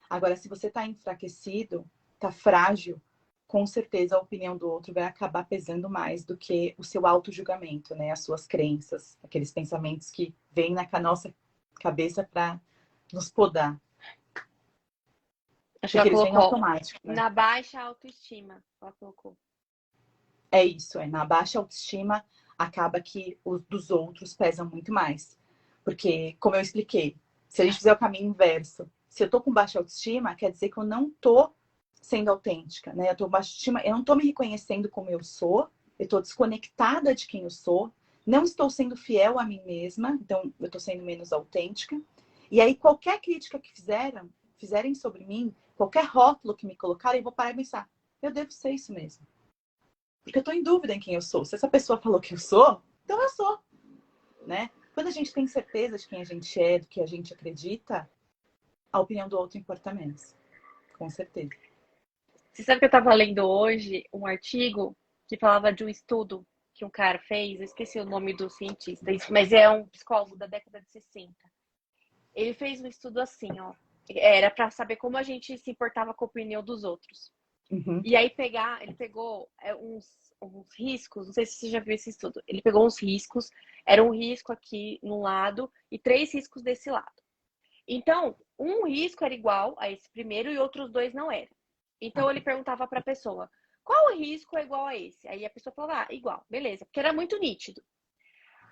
Agora, se você está enfraquecido, está frágil, com certeza a opinião do outro vai acabar pesando mais do que o seu auto-julgamento, né? As suas crenças, aqueles pensamentos que vêm na nossa cabeça para nos podar. Acho que Porque ela eles vêm colocou automático, né? na baixa autoestima. Ela colocou. É isso, na baixa autoestima acaba que os dos outros pesam muito mais. Porque, como eu expliquei, se a gente fizer o caminho inverso, se eu tô com baixa autoestima, quer dizer que eu não tô sendo autêntica, né? Eu tô com baixa autoestima, eu não tô me reconhecendo como eu sou, eu tô desconectada de quem eu sou, não estou sendo fiel a mim mesma, então eu tô sendo menos autêntica. E aí, qualquer crítica que fizerem sobre mim, qualquer rótulo que me colocarem, eu vou parar e pensar, eu devo ser isso mesmo. Porque eu tô em dúvida em quem eu sou. Se essa pessoa falou que eu sou, então eu sou, né? Quando a gente tem certeza de quem a gente é, do que a gente acredita, a opinião do outro importa menos. Com certeza. Você sabe que eu estava lendo hoje um artigo que falava de um estudo que um cara fez, eu esqueci o nome do cientista, mas é um psicólogo da década de 60. Ele fez um estudo assim, ó. Era para saber como a gente se importava com a opinião dos outros. Uhum. E aí ele pegou uns riscos, não sei se você já viu esse estudo. Ele pegou uns riscos, era um risco aqui num lado e 3 riscos desse lado. Então, um risco era igual a esse primeiro e outros 2 não eram. Então ele perguntava para a pessoa, qual risco é igual a esse? Aí a pessoa falava, igual, beleza, porque era muito nítido.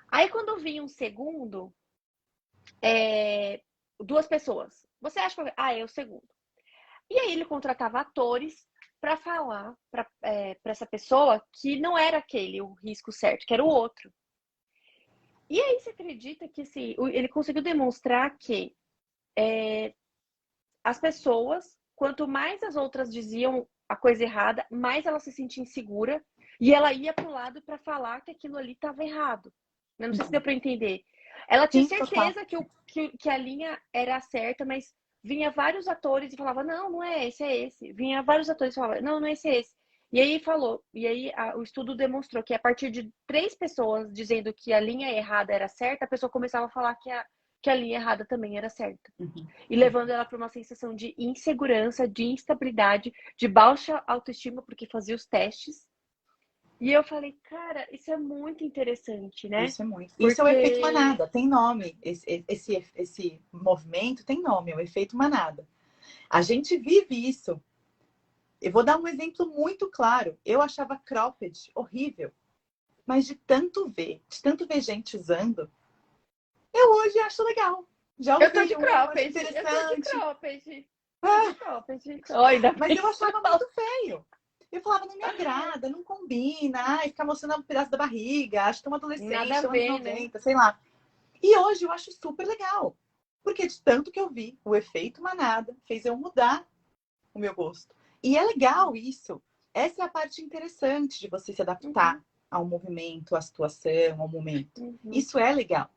Aí quando vinha um segundo, 2 pessoas. Você acha que é o segundo. E aí ele contratava atores para falar para essa pessoa que não era aquele o risco certo, que era o outro. E aí você acredita que assim, ele conseguiu demonstrar que as pessoas, quanto mais as outras diziam a coisa errada, mais ela se sentia insegura e ela ia pro lado para falar que aquilo ali estava errado. Eu não sei se deu para entender. Ela tinha certeza que a linha era certa, mas vinha vários atores e falava, não, não é esse, é esse. Vinha vários atores e falava, não, não é esse, é esse. E aí o estudo demonstrou que a partir de 3 pessoas dizendo que a linha errada era certa, a pessoa começava a falar que que a linha errada também era certa. Uhum. E levando ela para uma sensação de insegurança, de instabilidade, de baixa autoestima, porque fazia os testes. E eu falei, cara, isso é muito interessante, né? Isso é muito. Porque... Isso é o efeito manada, tem nome. Esse movimento tem nome, é o efeito manada. A gente vive isso. Eu vou dar um exemplo muito claro. Eu achava cropped horrível. Mas de tanto ver gente usando, eu hoje acho legal. Já eu tô usei de acho cropped, interessante. eu tô de cropped. Oh, ainda Mas bem eu achava muito feio. Eu falava, não me agrada, não combina. Ai, ficar mostrando um pedaço da barriga. Acho que é uma adolescente, Nada a anos ver, 90, sei lá. E hoje eu acho super legal. Porque de tanto que eu vi, o efeito manada fez eu mudar o meu gosto. E é legal isso. Essa é a parte interessante de você se adaptar ao movimento, à situação, ao momento. Isso é legal.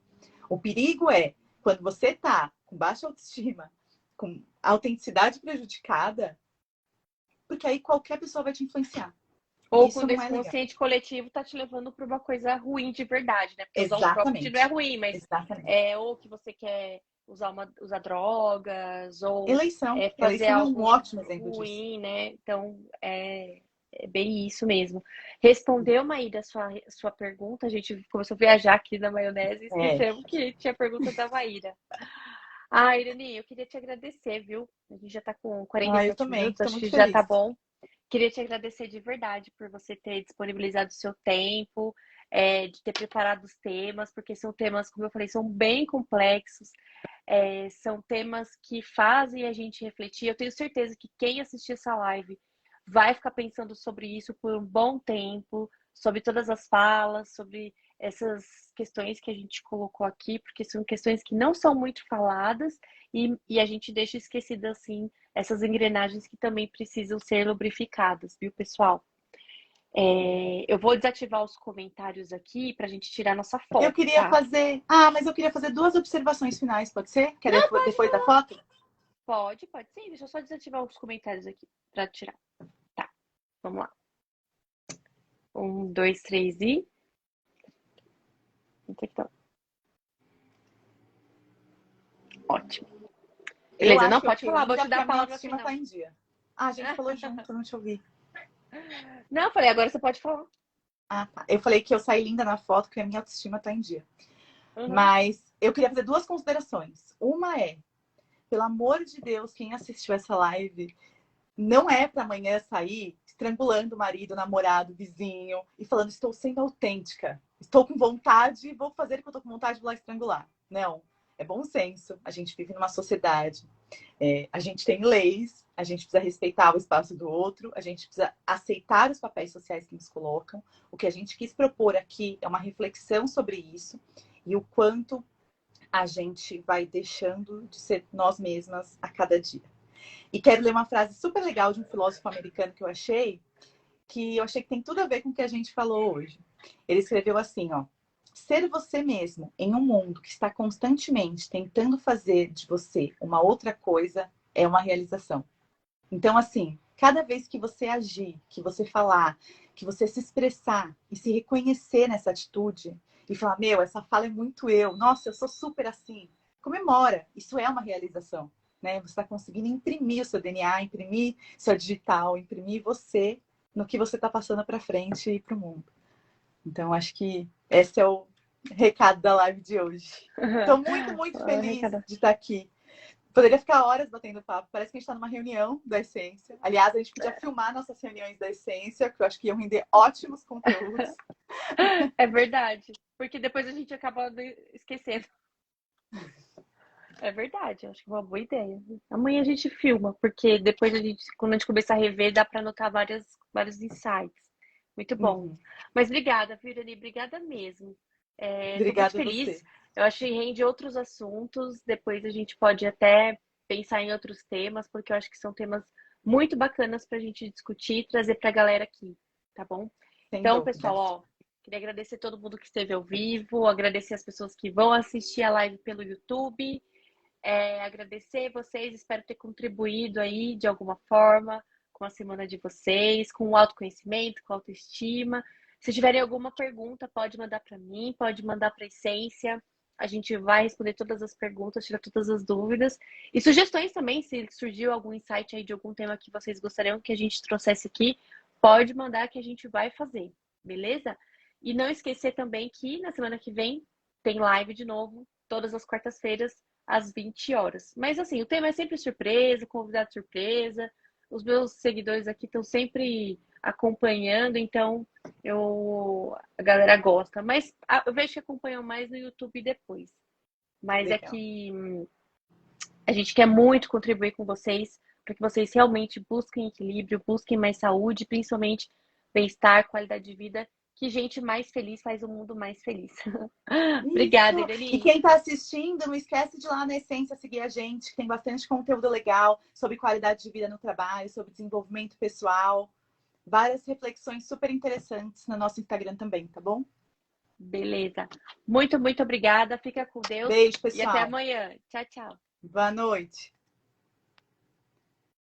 O perigo é quando você tá com baixa autoestima, com autenticidade prejudicada, porque aí qualquer pessoa vai te influenciar. Ou Isso quando não esse é legal. consciente coletivo tá te levando para uma coisa ruim de verdade, né? Porque usar um cropped Exatamente. não é ruim, mas Exatamente. ou que você quer usar drogas, ou Eleição. fazer Eleição é um algo ótimo exemplo disso. ruim, né? Então, é bem isso mesmo. Respondeu, Maíra, a sua pergunta. A gente começou a viajar aqui na maionese e esquecemos que tinha pergunta da Maíra. Ah, Irani, eu queria te agradecer, viu? A gente já tá com Eu 47 também. minutos, Estou acho muito que já feliz. tá bom. Queria te agradecer de verdade por você ter disponibilizado o seu tempo, de ter preparado os temas, porque são temas, como eu falei, são bem complexos, são temas que fazem a gente refletir. Eu tenho certeza que quem assistir essa live vai ficar pensando sobre isso por um bom tempo, sobre todas as falas, sobre essas questões que a gente colocou aqui, porque são questões que não são muito faladas e a gente deixa esquecido assim essas engrenagens que também precisam ser lubrificadas, viu, pessoal? Eu vou desativar os comentários aqui para a gente tirar nossa foto. Eu queria tá? fazer. Mas eu queria fazer 2 observações finais, pode ser? Que é depois da foto? Pode sim. Deixa eu só desativar os comentários aqui para tirar. Tá, vamos lá. 1, 2, 3 e. Ótimo. Beleza, não pode falar, vou te dar a palavra final. Tá em dia. A gente falou junto, não te ouvi. Não, eu falei, agora você pode falar. Tá. Eu falei que eu saí linda na foto, que a minha autoestima tá em dia. Mas eu queria fazer 2 considerações. Uma é, pelo amor de Deus, quem assistiu essa live, não é para amanhã sair estrangulando o marido, namorado, vizinho e falando, estou sendo autêntica, estou com vontade, vou fazer o que eu tô com vontade de lá estrangular. Não. É bom senso. A gente vive numa sociedade. A gente tem leis, a gente precisa respeitar o espaço do outro, a gente precisa aceitar os papéis sociais que nos colocam. O que a gente quis propor aqui é uma reflexão sobre isso e o quanto a gente vai deixando de ser nós mesmas a cada dia. E quero ler uma frase super legal de um filósofo americano que eu achei que tem tudo a ver com o que a gente falou hoje. Ele escreveu assim, ó: ser você mesmo em um mundo que está constantemente tentando fazer de você uma outra coisa é uma realização. Então, assim, cada vez que você agir, que você falar, que você se expressar e se reconhecer nessa atitude e falar, meu, essa fala é muito eu, nossa, eu sou super assim, comemora, isso é uma realização, né? Você está conseguindo imprimir o seu DNA, imprimir seu digital, imprimir você no que você está passando para frente e para o mundo. Então, acho que esse é o recado da live de hoje. Estou muito, muito feliz de estar aqui. Poderia ficar horas batendo papo. Parece que a gente está numa reunião da Essência. Aliás, a gente podia filmar nossas reuniões da Essência, que eu acho que iam render ótimos conteúdos. É verdade. Porque depois a gente acaba esquecendo. É verdade, acho que é uma boa ideia. Amanhã a gente filma, porque depois quando a gente começar a rever, dá para anotar vários insights. Muito bom. Mas obrigada, Virani, obrigada mesmo. Tô muito feliz. Eu acho que rende outros assuntos. Depois a gente pode até pensar em outros temas, porque eu acho que são temas muito bacanas para a gente discutir e trazer para a galera aqui, tá bom? Então, pessoal, ó, queria agradecer todo mundo que esteve ao vivo, agradecer as pessoas que vão assistir a live pelo YouTube. Agradecer vocês, espero ter contribuído aí de alguma forma com a semana de vocês, com o autoconhecimento, com a autoestima. Se tiverem alguma pergunta, pode mandar para mim, pode mandar para a Essência. A gente vai responder todas as perguntas, tirar todas as dúvidas. E sugestões também, se surgiu algum insight aí de algum tema que vocês gostariam que a gente trouxesse aqui, pode mandar que a gente vai fazer, beleza? E não esquecer também que na semana que vem tem live de novo, todas as quartas-feiras, às 20 horas. Mas assim, o tema é sempre surpresa, convidado surpresa. Os meus seguidores aqui estão sempre acompanhando, então a galera gosta. Mas eu vejo que acompanham mais no YouTube depois. Mas é Legal. que a gente quer muito contribuir com vocês para que vocês realmente busquem equilíbrio, busquem mais saúde, principalmente bem-estar, qualidade de vida, que gente mais feliz faz o mundo mais feliz. Obrigada, Isso. Ireli. E quem está assistindo, não esquece de ir lá na Essência seguir a gente, que tem bastante conteúdo legal sobre qualidade de vida no trabalho, sobre desenvolvimento pessoal, várias reflexões super interessantes no nosso Instagram também, tá bom? Beleza. Muito, muito obrigada. Fica com Deus. Beijo, E até pessoal. amanhã. Tchau, tchau. Boa noite.